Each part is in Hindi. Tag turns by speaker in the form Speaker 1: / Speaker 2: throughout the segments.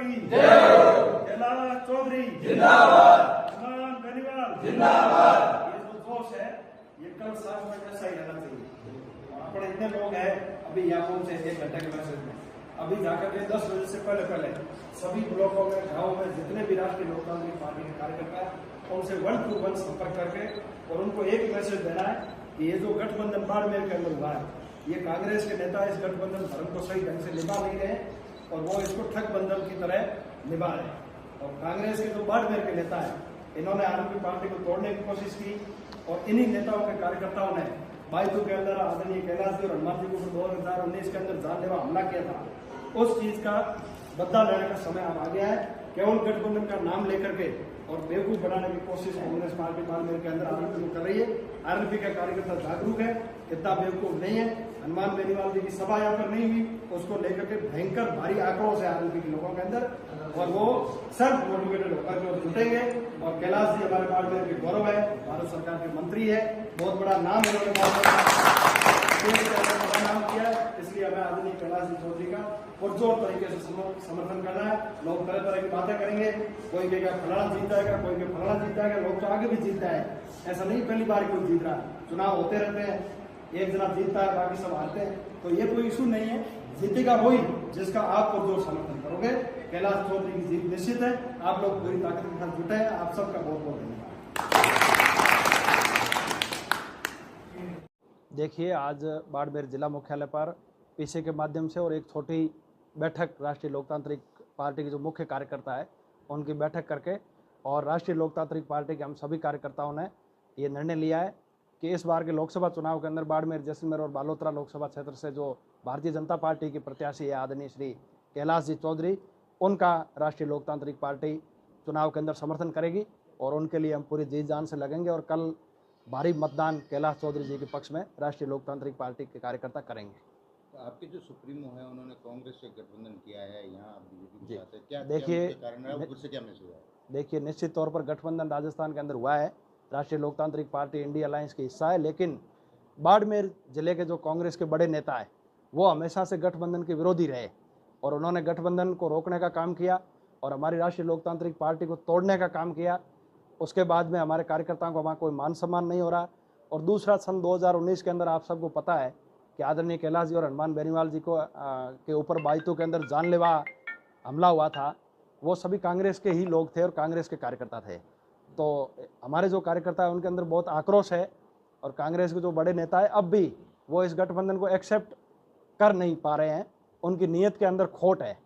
Speaker 1: की कैलाश चौधरी जिंदाबाद, हनुमान बेनीवाल जिंदाबाद। ये जो जोश है ये कल 7 बजे जैसा ही रहना चाहिए। अपने इतने लोग हैं अभी यहाँ पहुंचे 1 घंटे के मैसेज में, अभी जाकर के 10 बजे से पहले सभी ब्लॉकों में, गाँव में जितने भी राष्ट्रीय लोकतांत्रिक पार्टी के कार्यकर्ता उनसे 1 to 1 संपर्क करके और उनको एक मैसेज देना है कि ये जो गठबंधन बाड़मेर के अंदर हुआ है, ये कांग्रेस के नेता इस गठबंधन धर्म को सही ढंग से निभा नहीं रहे और वो इसको ठग बंधन की तरह निभा रहे हैं। और कांग्रेस के जो बाड़मेर के नेता है, इन्होंने आरएलपी पार्टी को तोड़ने की कोशिश की और इन्हीं नेताओं के कार्यकर्ताओं ने बाइतू के अंदर आदरणीय कैलाश जी और हनुमान जी को 2019 के अंदर जानलेवा हमला किया था। उस चीज का बदला लेने का समय अब आ गया है। केवल गठबंधन का नाम लेकर के और बेवकूफ बनाने की कोशिश कांग्रेस पार्टी बाड़मेर के अंदर आरएलपी को कर रही है। आरएलपी का कार्यकर्ता जागरूक है, इतना बेवकूफ नहीं है। हनुमान बेनीवाल जी की सभा यहाँ पर नहीं हुई, उसको लेकर के भयंकर भारी आक्रोश है आरएलपी के लोगों के अंदर और वो सेल्फ मोटिवेटेड होकर के जुटेंगे। और कैलाश जी हमारे बाड़मेर के गौरव है, भारत सरकार के मंत्री है, बहुत बड़ा नाम इन्होंने नाम किया, इसलिए हमें आदरणीय कैलाश जी चौधरी का पुरजोर तरीके से समर्थन करना है। लोग तरह तरह की बातें करेंगे, कोई कहेगा फलाना जीत जाएगा, कोई कहेगा फलाना जीत जाएगा। लोग तो आगे भी जीतता है, ऐसा नहीं पहली बार कोई जीत रहा है। चुनाव होते रहते हैं, एक जना जीतता है बाकी सब हारते हैं, तो ये कोई इशू नहीं है। जीतेगा वही जिसका आप पुरजोर समर्थन करोगे। कैलाश चौधरी की जीत निश्चित है। आप लोग पूरी ताकत के साथ जुटे हैं। आप सबका बहुत बहुत धन्यवाद।
Speaker 2: देखिए, आज बाड़मेर जिला मुख्यालय पर पीसी के माध्यम से और एक छोटी बैठक राष्ट्रीय लोकतांत्रिक पार्टी के जो मुख्य कार्यकर्ता है उनकी बैठक करके और राष्ट्रीय लोकतांत्रिक पार्टी के हम सभी कार्यकर्ताओं ने ये निर्णय लिया है कि इस बार के लोकसभा चुनाव के अंदर बाड़मेर, जैसलमेर और बालोतरा लोकसभा क्षेत्र से जो भारतीय जनता पार्टी की प्रत्याशी है आदरणीय श्री कैलाश जी चौधरी, उनका राष्ट्रीय लोकतांत्रिक पार्टी चुनाव के अंदर समर्थन करेगी और उनके लिए हम पूरी जी जान से लगेंगे और कल भारी मतदान कैलाश चौधरी जी के पक्ष में राष्ट्रीय लोकतांत्रिक पार्टी के कार्यकर्ता करेंगे।
Speaker 3: तो आपके जो सुप्रीमो है उन्होंने कांग्रेस से गठबंधन किया है, यहाँ आप बीजेपी के साथ है, क्या
Speaker 2: देखिए,
Speaker 3: कारण है, उससे क्या मैसेज है?
Speaker 2: देखिए, निश्चित तौर पर गठबंधन राजस्थान के अंदर हुआ है, राष्ट्रीय लोकतांत्रिक पार्टी इंडिया अलायंस का हिस्सा है, लेकिन बाड़मेर जिले के जो कांग्रेस के बड़े नेता है वो हमेशा से गठबंधन के विरोधी रहे और उन्होंने गठबंधन को रोकने का काम किया और हमारी राष्ट्रीय लोकतांत्रिक पार्टी को तोड़ने का काम किया। उसके बाद में हमारे कार्यकर्ताओं को वहाँ कोई मान सम्मान नहीं हो रहा। और दूसरा, सन 2019 के अंदर आप सबको पता है कि आदरणीय कैलाश जी और हनुमान बेनीवाल जी को के ऊपर बाइतू के अंदर जानलेवा हमला हुआ था। वो सभी कांग्रेस के ही लोग थे और कांग्रेस के कार्यकर्ता थे। तो हमारे जो कार्यकर्ता है उनके अंदर बहुत आक्रोश है और कांग्रेस के जो बड़े नेता है अब भी वो इस गठबंधन को एक्सेप्ट कर नहीं पा रहे हैं, उनकी नीयत के अंदर खोट है।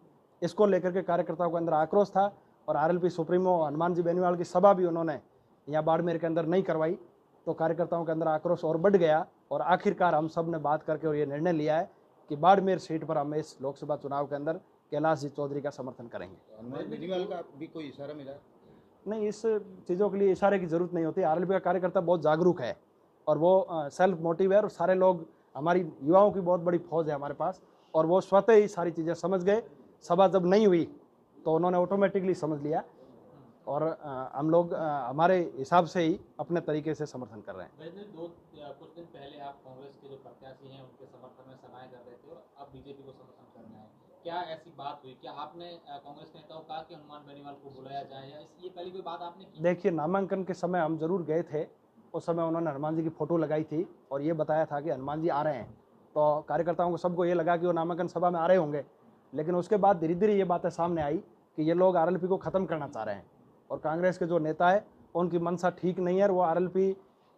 Speaker 2: इसको लेकर के कार्यकर्ताओं के अंदर आक्रोश था और आरएलपी सुप्रीमो हनुमान जी बेनीवाल की सभा भी उन्होंने यहाँ बाड़मेर के अंदर नहीं करवाई, तो कार्यकर्ताओं के अंदर आक्रोश और बढ़ गया और आखिरकार हम सब ने बात करके और ये निर्णय लिया है कि बाड़मेर सीट पर हम इस लोकसभा चुनाव के अंदर कैलाश जी चौधरी का समर्थन करेंगे।
Speaker 3: हनुमान बेनीवाल का भी कोई इशारा मिला?
Speaker 2: नहीं, इस चीज़ों के लिए इशारे की जरूरत नहीं होती। आरएलपी का कार्यकर्ता बहुत जागरूक है और वो सेल्फ मोटिव है और सारे लोग, हमारी युवाओं की बहुत बड़ी फौज है हमारे पास और वो स्वतः ही सारी चीज़ें समझ गए। सभा जब नहीं हुई तो उन्होंने ऑटोमेटिकली समझ लिया और हम लोग हमारे हिसाब से ही अपने तरीके से समर्थन कर रहे हैं।
Speaker 4: कुछ दिन पहले आप कांग्रेस के जो प्रत्याशी हैं उनके समर्थन में सभाएं कर रहे थे और अब बीजेपी को समर्थन करना है, क्या ऐसी बात हुई? क्या आपने कांग्रेस के नेताओं को कहा कि हनुमान बेनीवाल को बुलाया जाए या ये पहली कोई बात आपने की?
Speaker 2: देखिए, नामांकन के समय हम जरूर गए थे, उस समय उन्होंने हनुमान जी की फोटो लगाई थी और ये बताया था कि हनुमान जी आ रहे हैं, तो कार्यकर्ताओं को सबको ये लगा कि वो नामांकन सभा में आ रहे होंगे। लेकिन उसके बाद धीरे धीरे ये बातें सामने आई कि ये लोग आरएलपी को ख़त्म करना चाह रहे हैं और कांग्रेस के जो नेता है उनकी मनसा ठीक नहीं है और वो आरएलपी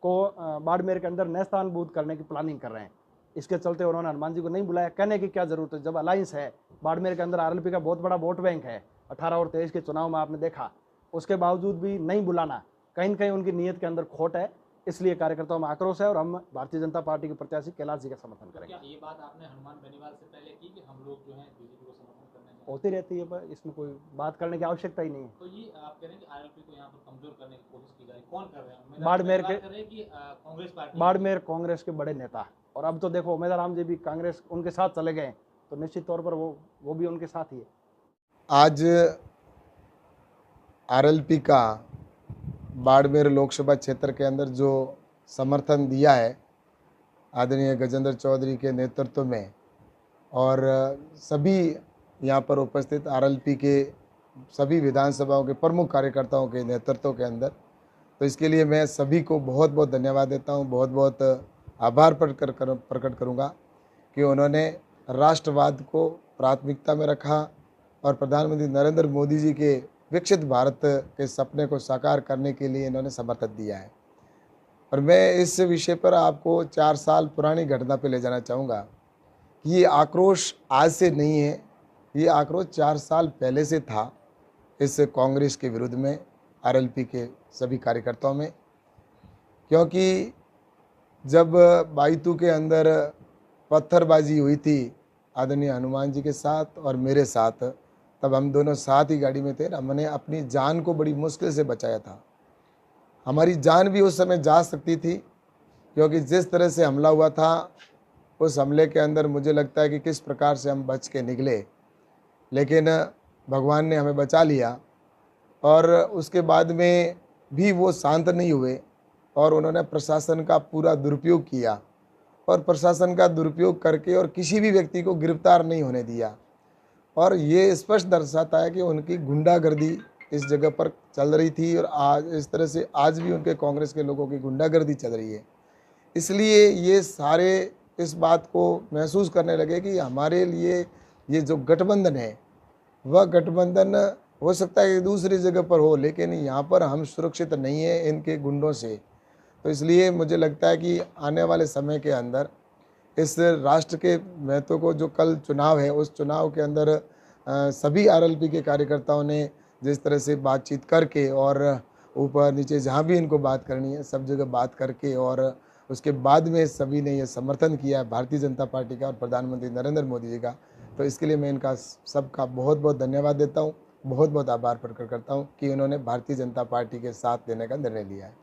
Speaker 2: को बाड़मेर के अंदर नेस्तानबूद करने की प्लानिंग कर रहे हैं। इसके चलते उन्होंने हनुमान जी को नहीं बुलाया। कहने की क्या जरूरत है, जब अलायंस है, बाड़मेर के अंदर आरएलपी का बहुत बड़ा वोट बैंक है, 18 और 23 के चुनाव में आपने देखा, उसके बावजूद भी नहीं बुलाना, कहीं न कहीं उनकी नीयत के अंदर खोट है। इसलिए कार्यकर्ताओं में आक्रोश है और हम भारतीय जनता पार्टी के प्रत्याशी कैलाश जी का समर्थन करेंगे।
Speaker 4: क्या ये बात आपने हनुमान बेनीवाल से पहले की कि हम लोग जो है बीजेपी को समर्थन करने हैं?
Speaker 2: होती रहती है, पर इसमें कोई बात करने की आवश्यकता ही नहीं है।
Speaker 4: तो ये आप कह रहे हैं कि आरएलपी को यहाँ पर कमजोर करने की कोशिश की जा रही है, कौन कर रहे हैं?
Speaker 2: बाड़मेर के
Speaker 4: कांग्रेस पार्टी,
Speaker 2: बाड़मेर कांग्रेस के बड़े नेता, और अब तो देखो उमेदवार राम जी भी कांग्रेस उनके साथ चले गए, तो निश्चित तौर पर वो भी उनके साथ ही है।
Speaker 5: आज आरएलपी का बाड़मेर लोकसभा क्षेत्र के अंदर जो समर्थन दिया है आदरणीय गजेंद्र चौधरी के नेतृत्व में, और सभी यहाँ पर उपस्थित आरएलपी के सभी विधानसभाओं के प्रमुख कार्यकर्ताओं के नेतृत्व के अंदर। तो इसके लिए मैं सभी को बहुत बहुत धन्यवाद देता हूँ, बहुत बहुत आभार प्रकट करूँगा कि उन्होंने राष्ट्रवाद को प्राथमिकता में रखा और प्रधानमंत्री नरेंद्र मोदी जी के विकसित भारत के सपने को साकार करने के लिए इन्होंने समर्थन दिया है। और मैं इस विषय पर आपको 4 साल पुरानी घटना पे ले जाना चाहूँगा कि ये आक्रोश आज से नहीं है, ये आक्रोश 4 साल पहले से था इस कांग्रेस के विरुद्ध में, आरएलपी के सभी कार्यकर्ताओं में। क्योंकि जब बाईतू के अंदर पत्थरबाजी हुई थी आदरणीय हनुमान जी के साथ और मेरे साथ, तब हम दोनों साथ ही गाड़ी में थे। हमने अपनी जान को बड़ी मुश्किल से बचाया था। हमारी जान भी उस समय जा सकती थी, क्योंकि जिस तरह से हमला हुआ था उस हमले के अंदर मुझे लगता है कि किस प्रकार से हम बच के निकले, लेकिन भगवान ने हमें बचा लिया। और उसके बाद में भी वो शांत नहीं हुए और उन्होंने प्रशासन का पूरा दुरुपयोग किया और प्रशासन का दुरुपयोग करके और किसी भी व्यक्ति को गिरफ्तार नहीं होने दिया। और ये स्पष्ट दर्शाता है कि उनकी गुंडागर्दी इस जगह पर चल रही थी और आज इस तरह से आज भी उनके कांग्रेस के लोगों की गुंडागर्दी चल रही है। इसलिए ये सारे इस बात को महसूस करने लगे कि हमारे लिए ये जो गठबंधन है वह गठबंधन हो सकता है कि दूसरी जगह पर हो, लेकिन यहाँ पर हम सुरक्षित नहीं है इनके गुंडों से। तो इसलिए मुझे लगता है कि आने वाले समय के अंदर इस राष्ट्र के महत्व को, जो कल चुनाव है उस चुनाव के अंदर सभी आरएलपी के कार्यकर्ताओं ने जिस तरह से बातचीत करके और ऊपर नीचे जहाँ भी इनको बात करनी है सब जगह बात करके और उसके बाद में सभी ने ये समर्थन किया है भारतीय जनता पार्टी का और प्रधानमंत्री नरेंद्र मोदी जी का। तो इसके लिए मैं इनका सबका बहुत बहुत धन्यवाद देता हूँ, बहुत बहुत आभार प्रकट करता हूँ कि उन्होंने भारतीय जनता पार्टी के साथ देने का निर्णय लिया है।